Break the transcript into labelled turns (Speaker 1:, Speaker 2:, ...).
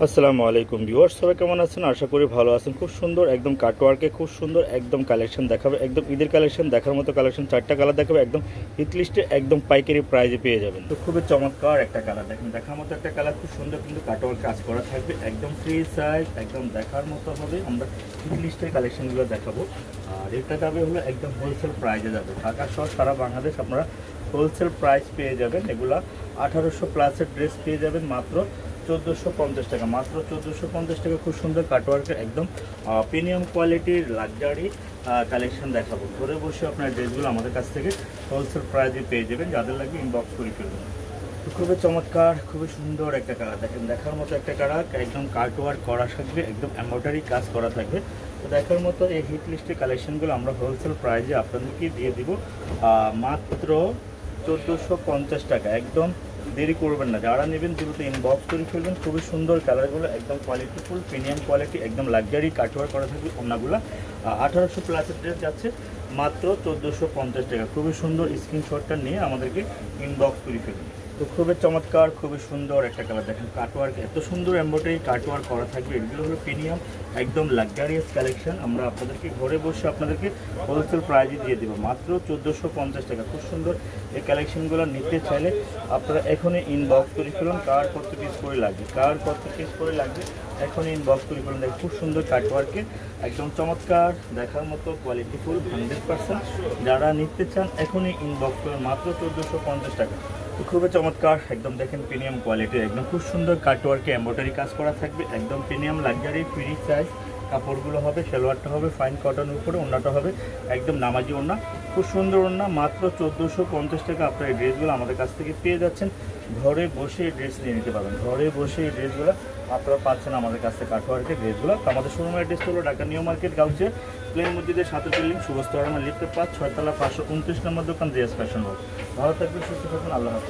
Speaker 1: আসসালামু আলাইকুম ভিউয়ার্স, সবাই কেমন আছেন? আশা করি ভালো আছেন। খুব সুন্দর একদম কাটওয়ার্কে খুব সুন্দর একদম কালেকশন দেখাবে, একদম ঈদের কালেকশন দেখার মতো কালেকশন। 4টা কালার দেখাবে, একদম হিট লিস্টে একদম পাইকারি প্রাইজে পেয়ে যাবেন। তো খুবই চমৎকার একটা কালার, দেখেন দেখার মতো একটা কালার, খুব সুন্দর কিন্তু কাটওয়ার্ক কাজ করা থাকবে, একদম ফ্রি সাইজ, একদম দেখার মতো হবে। আমরা হিট লিস্টের কালেকশনগুলো দেখাবো। আর এটা যাবে হলো একদম হোলসেল প্রাইজে যাবে, ঢাকা সহ সারা বাংলাদেশ আপনারা হোলসেল প্রাইস পেয়ে যাবেন। এগুলা 1800 প্লাসের ড্রেস পেয়ে যাবেন মাত্র 1450 টাকা, মাত্র 1450 টাকা। খুব সুন্দর কাটওয়ার্কের একদম প্রিমিয়াম কোয়ালিটির লাক্সারি কালেকশন দেখাবো। ঘরে বসে আপনার ড্রেসগুলো আমাদের কাছ থেকে হোলসেল প্রাইসে পেয়ে যাবেন, যাদের লাগবে ইনবক্স করে ফেলবেন। খুবই চমৎকার, খুবই সুন্দর একটা কালার, দেখেন দেখার মতো একটা কালার, একদম কাটওয়ার্ক করা থাকবে, একদম এমব্রয়ডারি কাজ করা থাকবে। তো দেখার মতো এই হিট লিস্টের কালেকশনগুলো আমরা হোলসেল প্রাইসে আপনাদেরকে দিয়ে দিব মাত্র 1450 টাকা। একদম দেরি করবেন না, যারা নেবেন দ্রুত ইনবক্স করে ফেলবেন। খুবই সুন্দর কালারগুলো, একদম কোয়ালিটিফুল প্রিমিয়াম কোয়ালিটি, একদম লাক্সারি কাটওয়ার্ক করা থাকবে। ওনাগুলো 1800 প্লাসের ড্রেস যাচ্ছে মাত্র 1450 টাকা। খুবই সুন্দর, স্ক্রিনশটটা নিয়ে আমাদেরকে ইনবক্স করে ফেলবেন। তো খুবই চমৎকার, খুবই সুন্দর একটা কালার, দেখেন কাটওয়ার্ক এত সুন্দর এমব্রয়ডারি কাটওয়ার্ক করা থাকবে। এগুলো হলো প্রিমিয়াম একদম লাক্সারিয়াস কালেকশন। আমরা আপনাদেরকে ঘরে বসে আপনাদেরকে হোলসেল প্রাইজে দিয়ে দেবো মাত্র 1450 টাকা। খুব সুন্দর এই কালেকশনগুলো নিতে চাইলে আপনারা এখনই ইনবক্স করে ফেলুন। কার কত পিস করে লাগবে, কার কত পিস করে লাগবে এখনই ইনবক্স করে ফেলুন। দেখেন খুব সুন্দর কাটওয়ার্কের একদম চমৎকার দেখার মতো কোয়ালিটিফুল 100%। যারা নিতে চান এখনই ইনবক্স করুন, মাত্র 1450 টাকা। খুবই চমৎকার, একদম দেখেন প্রিমিয়াম কোয়ালিটির, একদম খুব সুন্দর কাটওয়ার্কে এমব্রয়ডারি কাজ করা থাকবে, একদম প্রিমিয়াম লাক্সারি ফ্রি সাইজ। কাপড়গুলো হবে, সালোয়ারটা হবে ফাইন কটনের উপরে, ওড়নাটা হবে একদম নামাজি ওড়না, খুব সুন্দর ওড়না। মাত্র 1450 টাকা আপনার এই ড্রেসগুলো আমাদের কাছ থেকে পেয়ে যাচ্ছেন। ঘরে বসে এই ড্রেস নিয়ে নিতে পারবেন, ঘরে বসে এই ড্রেসগুলো আপনারা পাচ্ছেন আমাদের কাছ থেকে কাটওয়ার্কের ড্রেসগুলো। তো আমাদের শোরুমের অ্যাড্রেস হলো ঢাকা নিউ মার্কেট, গাউছিয়া প্লেন মসজিদের সাথে বিল্ডিং, সুবস্ত লিফটের 5 6তলা 529 নম্বর দোকান, জিএস ফ্যাশন হাউস। ভালো থাকবেন, সুস্থ থাকবেন, আল্লাহ হাফেজ।